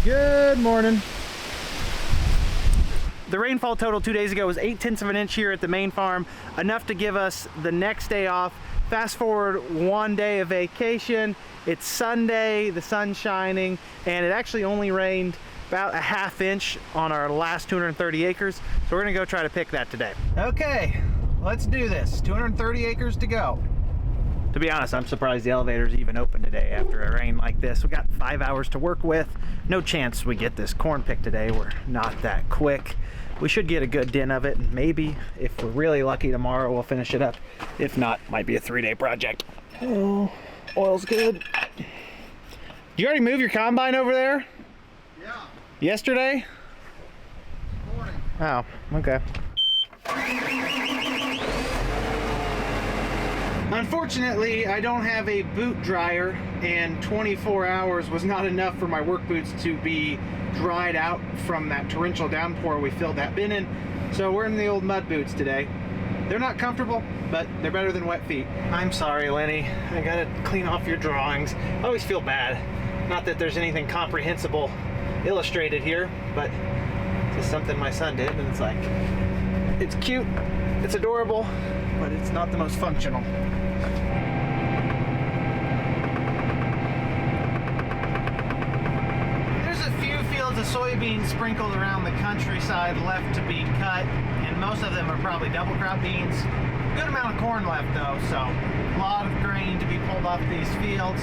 Good morning. The rainfall total 2 days ago was 0.8 of an inch here at the main farm, enough to give us the next day off. Fast forward 1 day of vacation, it's Sunday, the sun's shining, and it actually only rained about a ½ inch on our last 230 acres. So we're gonna go try to pick that today. Okay, let's do this. 230 acres to go. To be honest, I'm surprised the elevator's even open today after a rain like this. We got 5 hours to work with. No chance we get this corn picked today. We're not that quick. We should get a good din of it, and maybe if we're really lucky tomorrow we'll finish it up. If not, might be a 3-day project. Oh, oil's good. Did you already move your combine over there? Yeah. Yesterday? This morning. Oh, okay. Unfortunately, I don't have a boot dryer, and 24 hours was not enough for my work boots to be dried out from that torrential downpour we filled that bin in. So we're in the old mud boots today. They're not comfortable, but they're better than wet feet. I'm sorry, Lenny. I gotta clean off your drawings. I always feel bad. Not that there's anything comprehensible illustrated here, but it's just something my son did, and it's like, it's cute, it's adorable, but it's not the most functional. There's a few fields of soybeans sprinkled around the countryside left to be cut, and most of them are probably double crop beans. Good amount of corn left though, so a lot of grain to be pulled off these fields.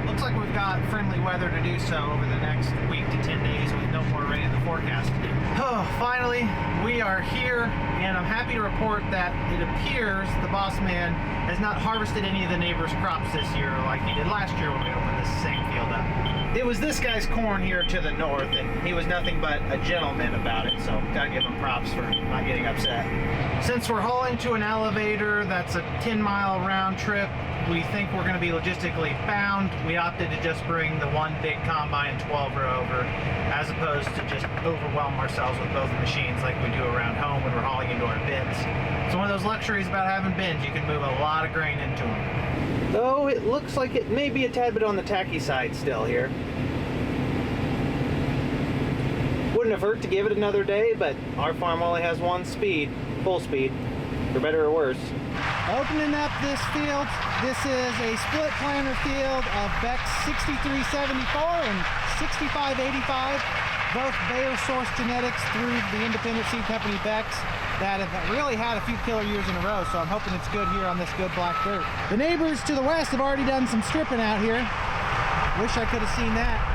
Looks like we've got friendly weather to do so over the next week to 10 days with no more rain in the forecast. Oh, finally, we are here, and I'm happy to report that it appears the boss man has not harvested any of the neighbors' crops this year like he did last year when we opened this same field up. It was this guy's corn here to the north, and he was nothing but a gentleman about it, so gotta give him props for not getting upset. Since we're hauling to an elevator that's a 10-mile round trip, we think we're going to be logistically bound. We opted to just bring the one big combine 12-row over, as opposed to just overwhelm ourselves with both machines like we do around home when we're hauling into our bins. It's one of those luxuries about having bins. You can move a lot of grain into them. Though it looks like it may be a tad bit on the tacky side still here. Wouldn't have hurt to give it another day, but our farm only has one speed, full speed, for better or worse. Opening up this field, this is a split planter field of Beck's 6374 and 6585, both Bayer source genetics through the independent seed company Beck's that have really had a few killer years in a row, so I'm hoping it's good here on this good black dirt. The neighbors to the west have already done some stripping out here. Wish I could have seen that.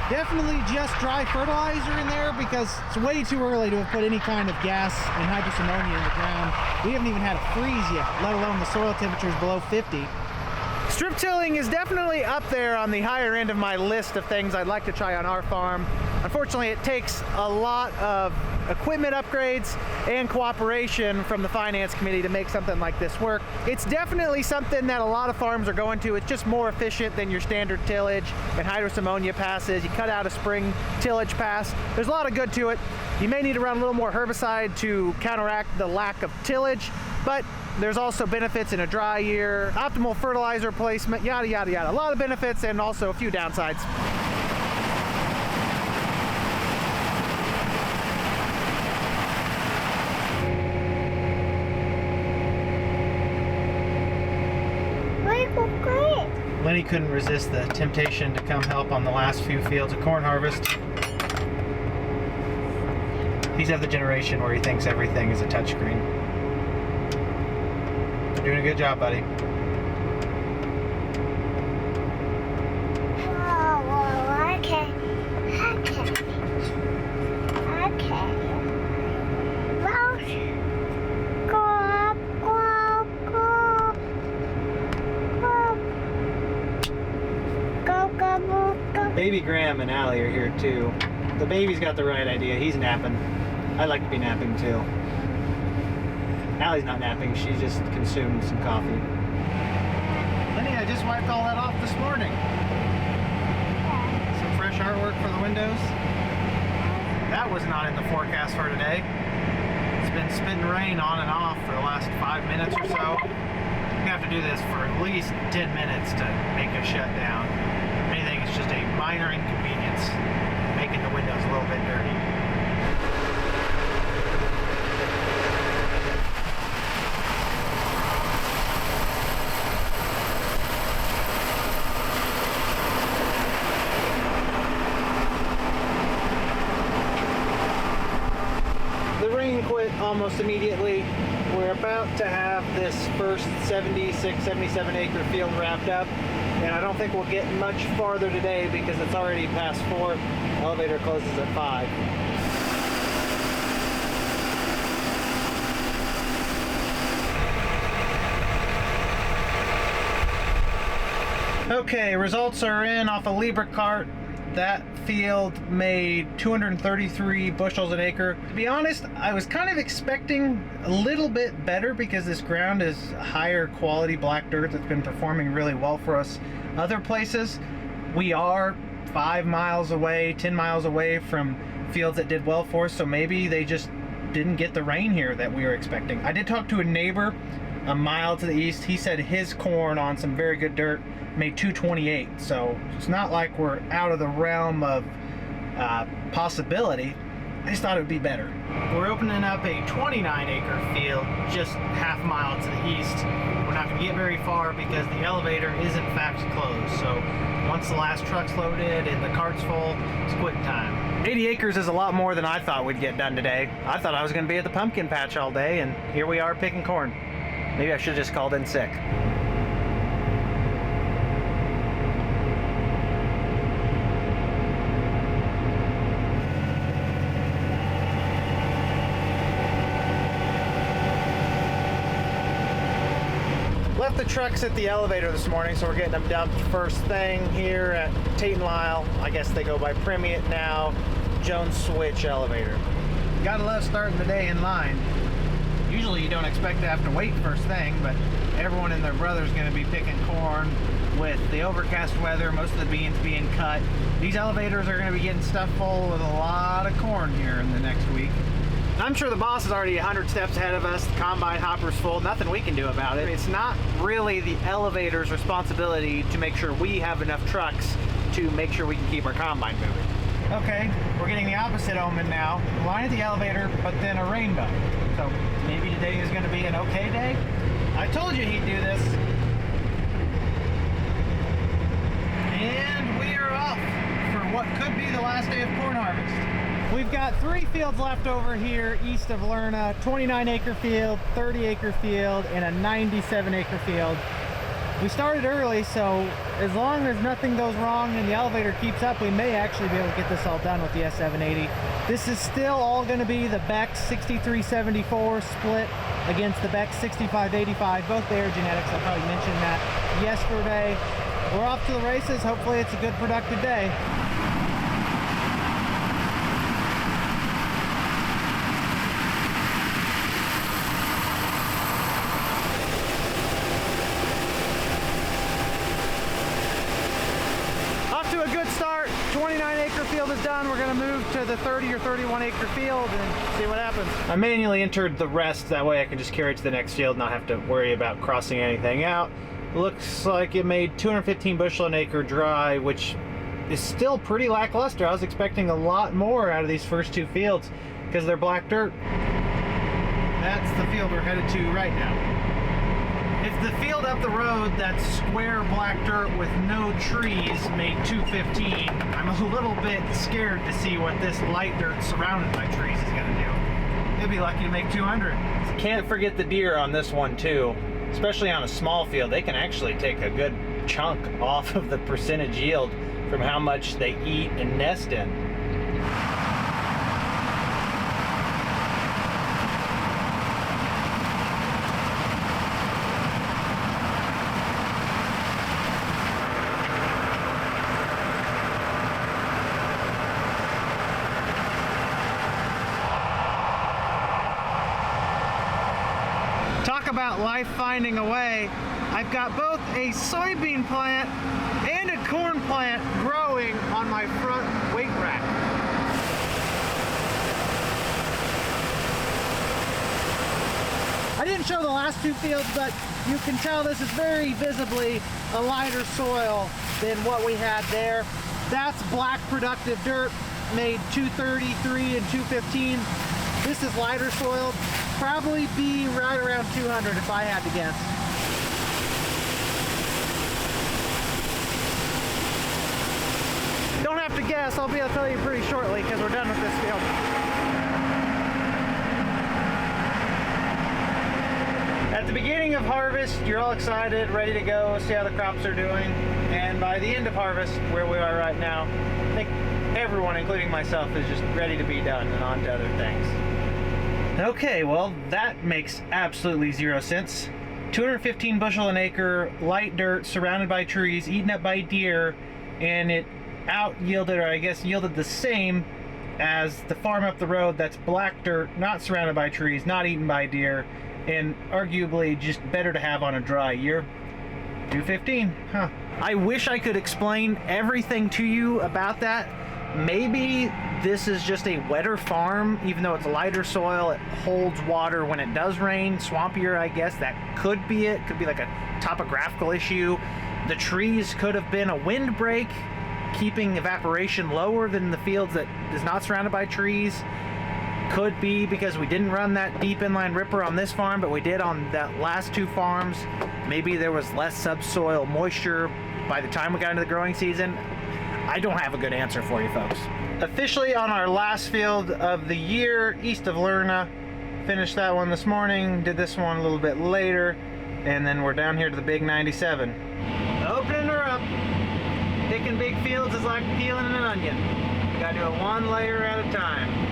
Definitely just dry fertilizer in there because it's way too early to have put any kind of gas and hydrous ammonia in the ground. We haven't even had a freeze yet, let alone the soil temperatures below 50. Strip tilling is definitely up there on the higher end of my list of things I'd like to try on our farm. Unfortunately, it takes a lot of equipment upgrades and cooperation from the finance committee to make something like this work. It's definitely something that a lot of farms are going to. It's just more efficient than your standard tillage and hydrous ammonia passes. You cut out a spring tillage pass. There's a lot of good to it. You may need to run a little more herbicide to counteract the lack of tillage, but there's also benefits in a dry year, optimal fertilizer placement, yada, yada, yada. A lot of benefits and also a few downsides. Lenny couldn't resist the temptation to come help on the last few fields of corn harvest. He's of the generation where he thinks everything is a touchscreen. You're doing a good job, buddy. Baby Graham and Allie are here too. The baby's got the right idea. He's napping. I like to be napping too. Allie's not napping. She just consumed some coffee. Lenny, I just wiped all that off this morning. Some fresh artwork for the windows. That was not in the forecast for today. It's been spitting rain on and off for the last 5 minutes or so. We have to do this for at least 10 minutes to make a shutdown. Anything is just a minor inconvenience. making the windows a little bit dirty. The rain quit almost immediately. We're about to have this first 76, 77 acre field wrapped up, and I don't think we'll get much farther today because it's already past 4. Elevator closes at 5. Okay, results are in off a Libra cart. That field made 233 bushels an acre. To be honest, I was kind of expecting a little bit better because this ground is higher quality black dirt that's been performing really well for us other places. We are 5 miles away, 10 miles away from fields that did well for us, so maybe they just didn't get the rain here that we were expecting. I did talk to a neighbor a mile to the east. He said his corn on some very good dirt made 228, so it's not like we're out of the realm of possibility. I just thought it would be better. We're opening up a 29 acre field just half mile to the east. We're not going to get very far because the elevator is in fact closed, so once the last truck's loaded and the cart's full, it's quitting time. 80 acres is a lot more than I thought we'd get done today. I thought I was going to be at the pumpkin patch all day, and here we are picking corn. Maybe I should have just called in sick. Left the trucks at the elevator this morning, so we're getting them dumped first thing here at Tate & Lyle. I guess they go by Premium now. Jones Switch elevator. Gotta love starting the day in line. Usually you don't expect to have to wait first thing, but everyone and their brother's going to be picking corn with the overcast weather, most of the beans being cut. These elevators are going to be getting stuffed full with a lot of corn here in the next week. I'm sure the boss is already 100 steps ahead of us. The combine hopper's full, nothing we can do about it. It's not really the elevator's responsibility to make sure we have enough trucks to make sure we can keep our combine moving. Okay, we're getting the opposite omen now. Line at the elevator, but then a rainbow. So maybe today is going to be an okay day. I told you he'd do this. And we are off for what could be the last day of corn harvest. We've got 3 fields left over here east of Lerna, 29 acre field, 30 acre field, and a 97 acre field. We started early, so as long as nothing goes wrong and the elevator keeps up, we may actually be able to get this all done with the S780. This is still all going to be the Beck's 6374 split against the Beck's 6585, both Bayer genetics. I probably mentioned that yesterday. We're off to the races. Hopefully it's a good, productive day. Start. 29 acre field is done. We're going to move to the 30 or 31 acre field and see what happens. I manually entered the rest, that way I can just carry it to the next field and not have to worry about crossing anything out. Looks like it made 215 bushel an acre dry, which is still pretty lackluster. I was expecting a lot more out of these first 2 fields because they're black dirt. That's the field we're headed to right now. It's the field up the road that's square black dirt with no trees made 215. I'm a little bit scared to see what this light dirt surrounded by trees is going to do. They'll be lucky to make 200. Can't forget the deer on this one too. Especially on a small field, they can actually take a good chunk off of the percentage yield from how much they eat and nest in. Talk about life finding a way. I've got both a soybean plant and a corn plant growing on my front weight rack. I didn't show the last 2 fields, but you can tell this is very visibly a lighter soil than what we had there. That's black productive dirt. made 233 and 215. This is lighter soil. Probably be right around 200 if I had to guess. Don't have to guess, I'll be able to tell you pretty shortly because we're done with this field. At the beginning of harvest, you're all excited, ready to go, see how the crops are doing. And by the end of harvest, where we are right now, I think everyone, including myself, is just ready to be done and on to other things. Okay, well, that makes absolutely zero sense. 215 bushel an acre, light dirt, surrounded by trees, eaten up by deer, and it out yielded, or I guess yielded the same as the farm up the road that's black dirt, not surrounded by trees, not eaten by deer, and arguably just better to have on a dry year. 215, huh? I wish I could explain everything to you about that. Maybe this is just a wetter farm, even though it's lighter soil, it holds water when it does rain. Swampier, I guess, that could be it. Could be like a topographical issue. The trees could have been a windbreak, keeping evaporation lower than the fields that is not surrounded by trees. Could be because we didn't run that deep inline ripper on this farm, but we did on that last two farms. Maybe there was less subsoil moisture by the time we got into the growing season. I don't have a good answer for you folks. Officially on our last field of the year, east of Lerna. Finished that one this morning, did this one a little bit later, and then we're down here to the big 97. Opening her up. Picking big fields is like peeling an onion. You gotta do it one layer at a time.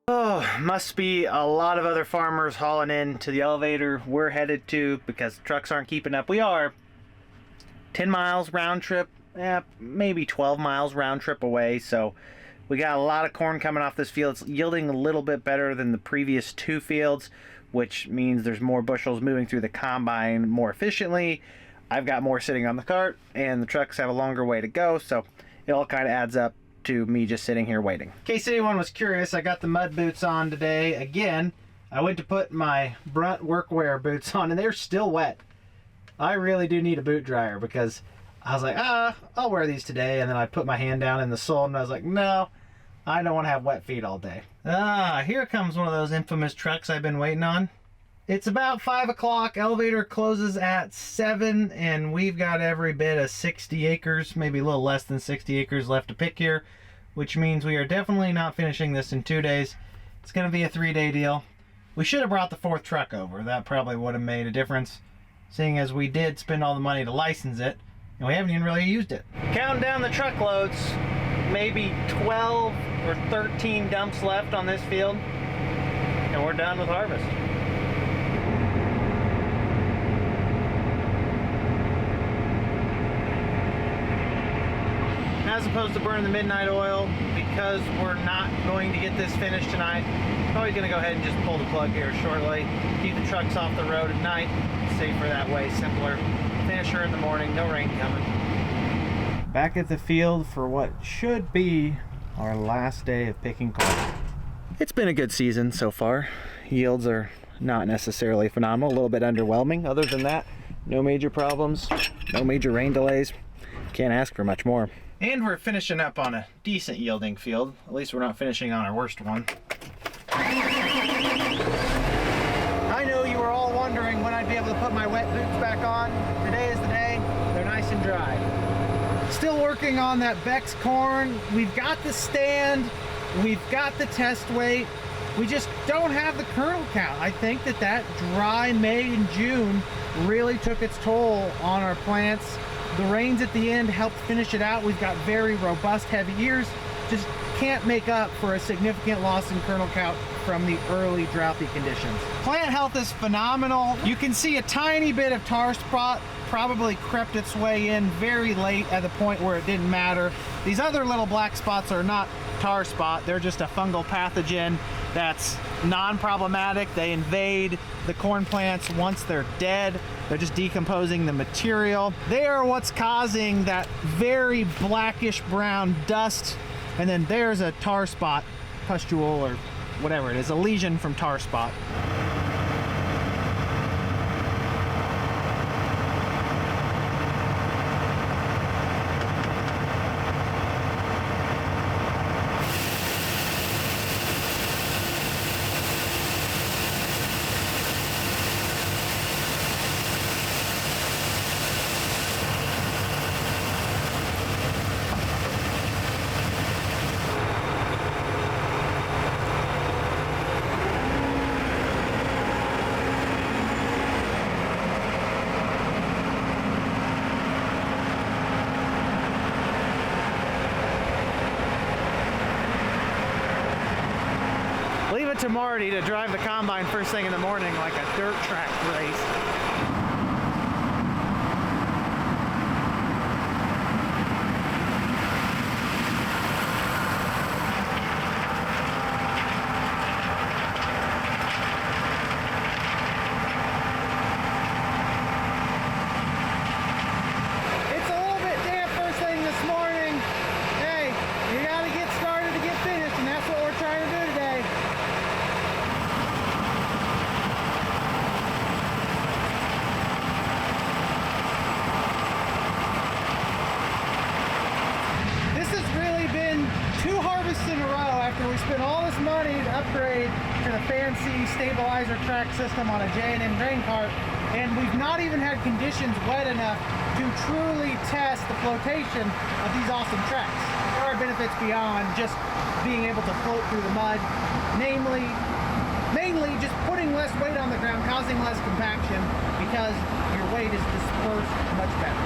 Oh, must be a lot of other farmers hauling in to the elevator we're headed to because trucks aren't keeping up. We are 10 miles round trip, maybe 12 miles round trip away, so we got a lot of corn coming off this field. It's yielding a little bit better than the previous two fields, which means there's more bushels moving through the combine more efficiently. I've got more sitting on the cart, and the trucks have a longer way to go, so it all kind of adds up to me just sitting here waiting. In case anyone was curious, I got the mud boots on today. Again, I went to put my Brunt workwear boots on and they're still wet. I really do need a boot dryer because I was like, I'll wear these today, and then I put my hand down in the sole and I was like, no, I don't want to have wet feet all day. Here comes one of those infamous trucks I've been waiting on. It's about 5 o'clock, elevator closes at 7, and we've got every bit of 60 acres, maybe a little less than 60 acres left to pick here, which means we are definitely not finishing this in 2 days. It's going to be a 3-day deal. We should have brought the 4th truck over. That probably would have made a difference, seeing as we did spend all the money to license it, and we haven't even really used it. Counting down the truckloads, maybe 12 or 13 dumps left on this field, and we're done with harvest. As opposed to burning the midnight oil, because we're not going to get this finished tonight, probably going to go ahead and just pull the plug here shortly. Keep the trucks off the road at night. Safer that way, simpler. Finisher in the morning, no rain coming. Back at the field for what should be our last day of picking corn. It's been a good season so far. Yields are not necessarily phenomenal, a little bit underwhelming. Other than that, no major problems, no major rain delays. Can't ask for much more. And we're finishing up on a decent yielding field. At least we're not finishing on our worst one. I know you were all wondering when I'd be able to put my wet boots back on. Today is the day. They're nice and dry. Still working on that Beck's corn. We've got the stand. We've got the test weight. We just don't have the kernel count. I think that dry May and June really took its toll on our plants. The rains at the end helped finish it out. We've got very robust, heavy ears. Just can't make up for a significant loss in kernel count from the early drouthy conditions. Plant health is phenomenal. You can see a tiny bit of tar spot probably crept its way in very late at the point where it didn't matter. These other little black spots are not tar spot. They're just a fungal pathogen that's non-problematic. They invade the corn plants once they're dead. They're just decomposing the material. They are what's causing that very blackish brown dust. And then there's a tar spot, pustule or whatever it is, a lesion from tar spot. Leave it to Marty to drive the combine first thing in the morning like a dirt track race. It's a little bit damp first thing this morning. Hey, you gotta get started to get finished, and that's what we're trying to do today. This has really been 2 harvests in a row after we spent all this money to upgrade to the fancy stabilizer track system on a J&M grain cart, and we've not even had conditions wet enough to truly test the flotation of these awesome tracks. There are benefits beyond just being able to float through the mud, mainly just putting less weight on the ground, causing less compaction, because your weight is dispersed much better.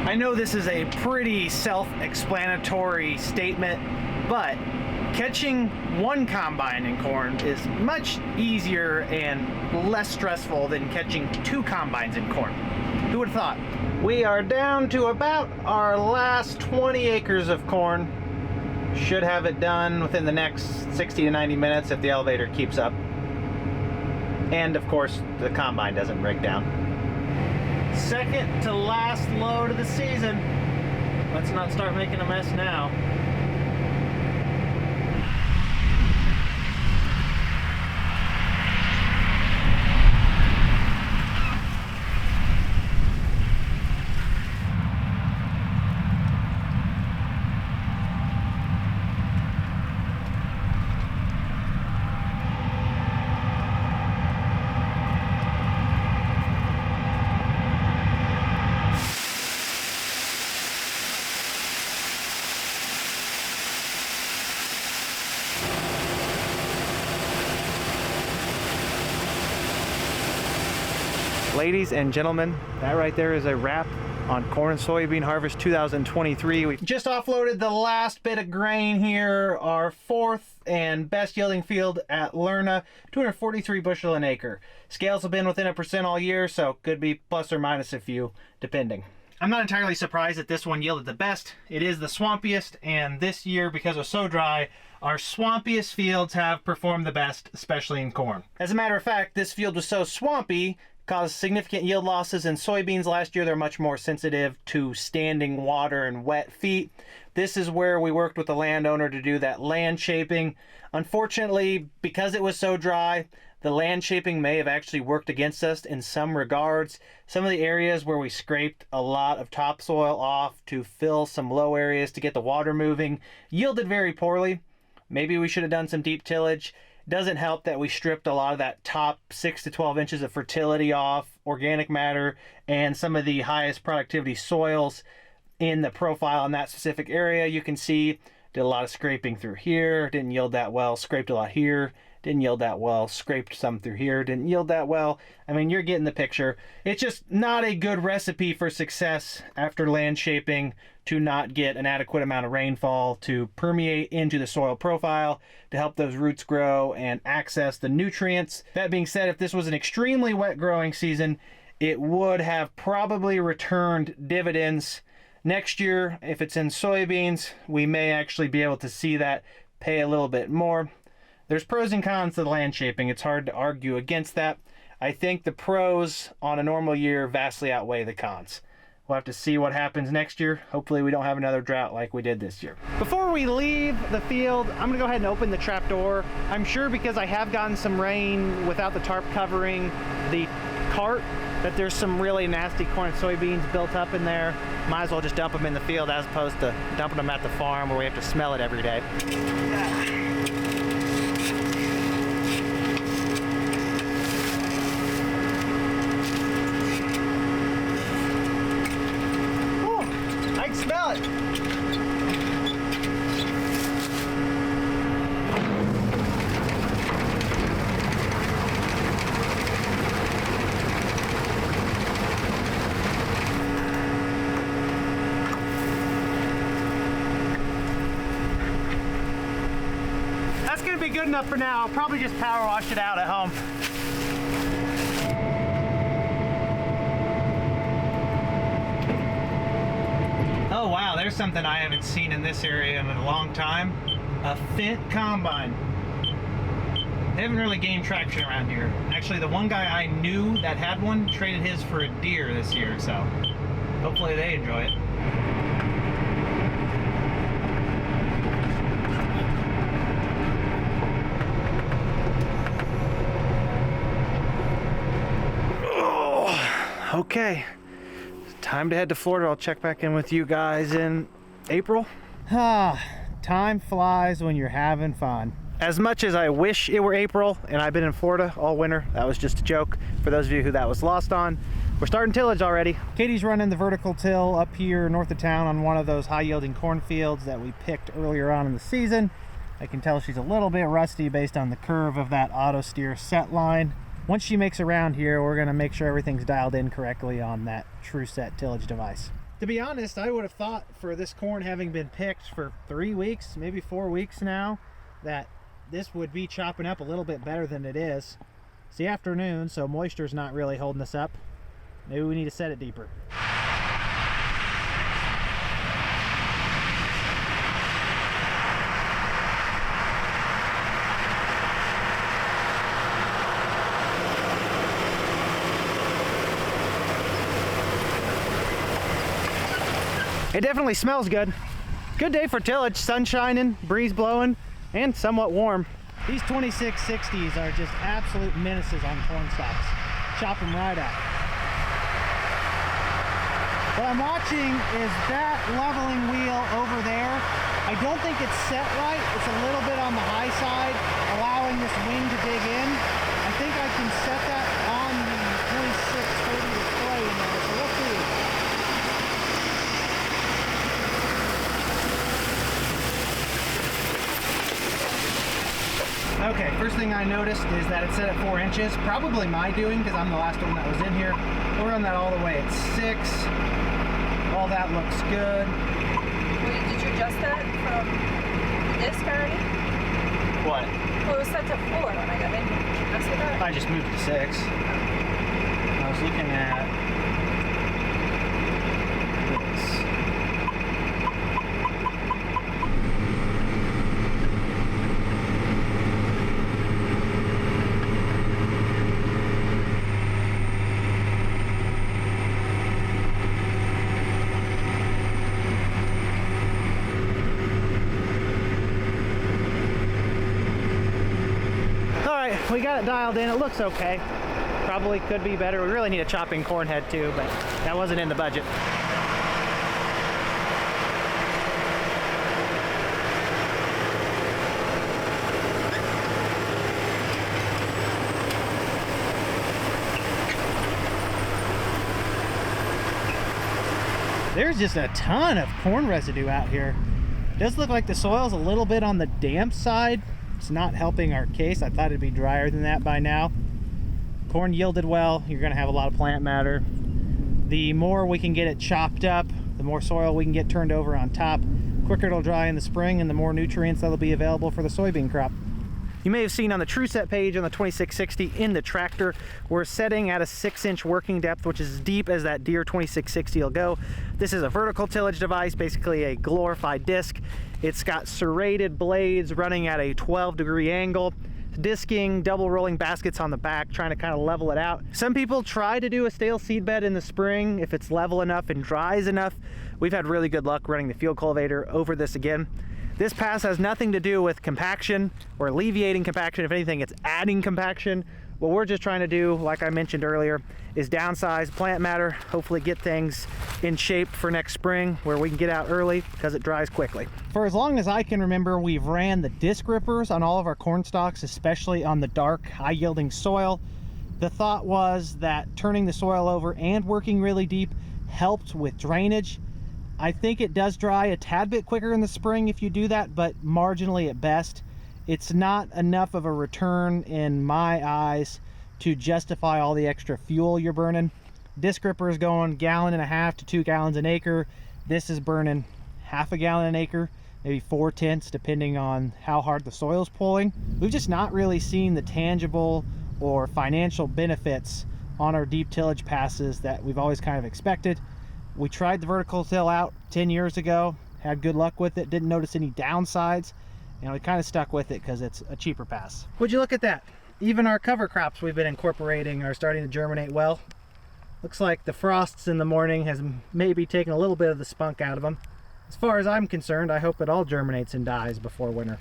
I know this is a pretty self-explanatory statement, but catching one combine in corn is much easier and less stressful than catching 2 combines in corn. Who would have thought? We are down to about our last 20 acres of corn. Should have it done within the next 60 to 90 minutes if the elevator keeps up. And of course, the combine doesn't break down. Second to last load of the season. Let's not start making a mess now. Ladies and gentlemen, that right there is a wrap on corn and soybean harvest 2023. We just offloaded the last bit of grain here, our fourth and best yielding field at Lerna, 243 bushel an acre. Scales have been within 1% all year, so could be plus or minus a few, depending. I'm not entirely surprised that this one yielded the best. It is the swampiest, and this year, because it was so dry, our swampiest fields have performed the best, especially in corn. As a matter of fact, this field was so swampy, caused significant yield losses in soybeans last year. They're much more sensitive to standing water and wet feet. This is where we worked with the landowner to do that land shaping. Unfortunately, because it was so dry, the land shaping may have actually worked against us in some regards. Some of the areas where we scraped a lot of topsoil off to fill some low areas to get the water moving yielded very poorly. Maybe we should have done some deep tillage. Doesn't help that we stripped a lot of that top 6 to 12 inches of fertility off, organic matter, and some of the highest productivity soils in the profile in that specific area. You can see, did a lot of scraping through here, didn't yield that well, scraped a lot here, didn't yield that well, scraped some through here, didn't yield that well. I mean, you're getting the picture. It's just not a good recipe for success after land shaping to not get an adequate amount of rainfall to permeate into the soil profile to help those roots grow and access the nutrients. That being said, if this was an extremely wet growing season, it would have probably returned dividends. Next year, if it's in soybeans, we may actually be able to see that pay a little bit more. There's pros and cons to the land shaping. It's hard to argue against that. I think the pros on a normal year vastly outweigh the cons. We'll have to see what happens next year. Hopefully we don't have another drought like we did this year. Before we leave the field, I'm gonna go ahead and open the trap door. I'm sure because I have gotten some rain without the tarp covering the cart that there's some really nasty corn and soybeans built up in there. Might as well just dump them in the field as opposed to dumping them at the farm where we have to smell it every day. Smell it. That's gonna be good enough for now. I'll probably just power wash it out at home. Oh wow, there's something I haven't seen in this area in a long time. A Fendt combine. They haven't really gained traction around here. Actually, the one guy I knew that had one traded his for a deer this year, so hopefully they enjoy it. Oh, okay. Time to head to Florida. I'll check back in with you guys in April. Time flies when you're having fun. As much as I wish it were April and I've been in Florida all winter, that was just a joke for those of you who that was lost on. We're starting tillage already. Katie's running the vertical till up here north of town on one of those high yielding cornfields that we picked earlier on in the season. I can tell she's a little bit rusty based on the curve of that auto steer set line. Once she makes around here, we're gonna make sure everything's dialed in correctly on that true set tillage device. To be honest, I would have thought for this corn having been picked for 3 weeks, maybe 4 weeks now, that this would be chopping up a little bit better than it is. It's the afternoon, so moisture's not really holding us up. Maybe we need to set it deeper. It definitely smells good. Good day for tillage, sun shining, breeze blowing, and somewhat warm. These 2660s are just absolute menaces on corn stalks. Chop them right out. What I'm watching is that leveling wheel over there. I don't think it's set right. It's a little bit on the high side, allowing this wing to dig in. I think I can set that on the 2630 display in there, so we'll see. Okay, first thing I noticed is that it's set at 4 inches. Probably my doing because I'm the last one that was in here. We'll run that all the way at 6. All that looks good. Wait, did you adjust that from the disc already? What? Well, it was set to 4 when I got in here. Did you mess with that? I just moved to 6. I was looking at this. We got it dialed in. It looks okay. Probably could be better. We really need a chopping corn head too, but that wasn't in the budget. There's just a ton of corn residue out here. It does look like the soil's a little bit on the damp side. It's not helping our case. I thought it'd be drier than that by now. Corn yielded well. You're gonna have a lot of plant matter. The more we can get it chopped up, the more soil we can get turned over on top. Quicker it'll dry in the spring and the more nutrients that'll be available for the soybean crop. You may have seen on the TrueSet page on the 2660 in the tractor, we're setting at a 6-inch working depth, which is as deep as that Deere 2660 will go. This is a vertical tillage device, basically a glorified disc. It's got serrated blades running at a 12-degree angle, disking, double rolling baskets on the back, trying to kind of level it out. Some people try to do a stale seed bed in the spring if it's level enough and dries enough. We've had really good luck running the field cultivator over this again. This pass has nothing to do with compaction or alleviating compaction. If anything, it's adding compaction. What we're just trying to do, like I mentioned earlier, is downsize plant matter, hopefully get things in shape for next spring where we can get out early because it dries quickly. For as long as I can remember, we've ran the disc rippers on all of our corn stalks, especially on the dark, high-yielding soil. The thought was that turning the soil over and working really deep helped with drainage. I think it does dry a tad bit quicker in the spring if you do that, but marginally at best. It's not enough of a return in my eyes to justify all the extra fuel you're burning. Disc ripper is going 1.5 gallons to 2 gallons an acre. This is burning 0.5 gallon an acre, maybe 4/10 depending on how hard the soil's pulling. We've just not really seen the tangible or financial benefits on our deep tillage passes that we've always kind of expected. We tried the vertical till out 10 years ago, had good luck with it, didn't notice any downsides, and we kind of stuck with it because it's a cheaper pass. Would you look at that? Even our cover crops we've been incorporating are starting to germinate well. Looks like the frosts in the morning has maybe taken a little bit of the spunk out of them. As far as I'm concerned, I hope it all germinates and dies before winter.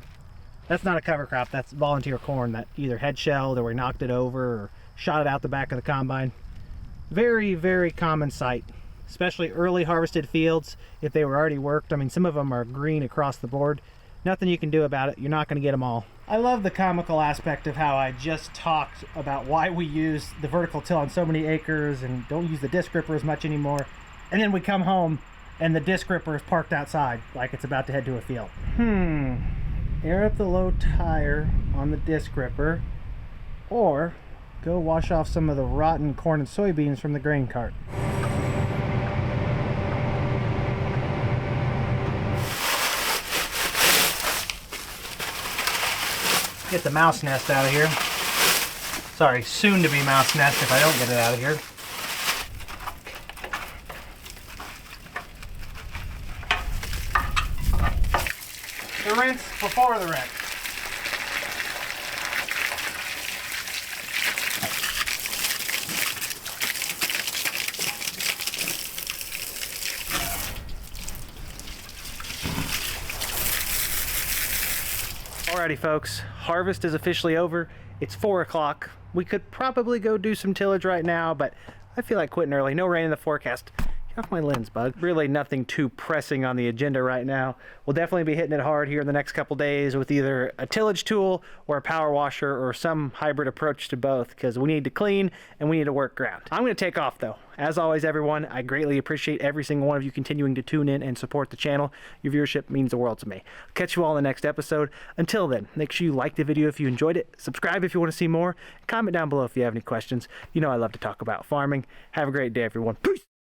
That's not a cover crop, that's volunteer corn that either head shelled or we knocked it over or shot it out the back of the combine. Very, very common sight, especially early harvested fields if they were already worked. I mean, some of them are green across the board. Nothing you can do about it. You're not going to get them all. I love the comical aspect of how I just talked about why we use the vertical till on so many acres and don't use the disc ripper as much anymore. And then we come home and the disc ripper is parked outside like it's about to head to a field. Air up the low tire on the disc ripper or go wash off some of the rotten corn and soybeans from the grain cart. Get the mouse nest out of here. Sorry, soon to be mouse nest if I don't get it out of here. The rinse before the rinse. Alrighty folks, harvest is officially over. It's 4 o'clock. We could probably go do some tillage right now, but I feel like quitting early. No rain in the forecast. Get off my lens, bug. Really nothing too pressing on the agenda right now. We'll definitely be hitting it hard here in the next couple days with either a tillage tool or a power washer or some hybrid approach to both, because we need to clean and we need to work ground. I'm going to take off though. As always, everyone, I greatly appreciate every single one of you continuing to tune in and support the channel. Your viewership means the world to me. I'll catch you all in the next episode. Until then, make sure you like the video if you enjoyed it, subscribe if you want to see more, comment down below if you have any questions. You know I love to talk about farming. Have a great day, everyone. Peace!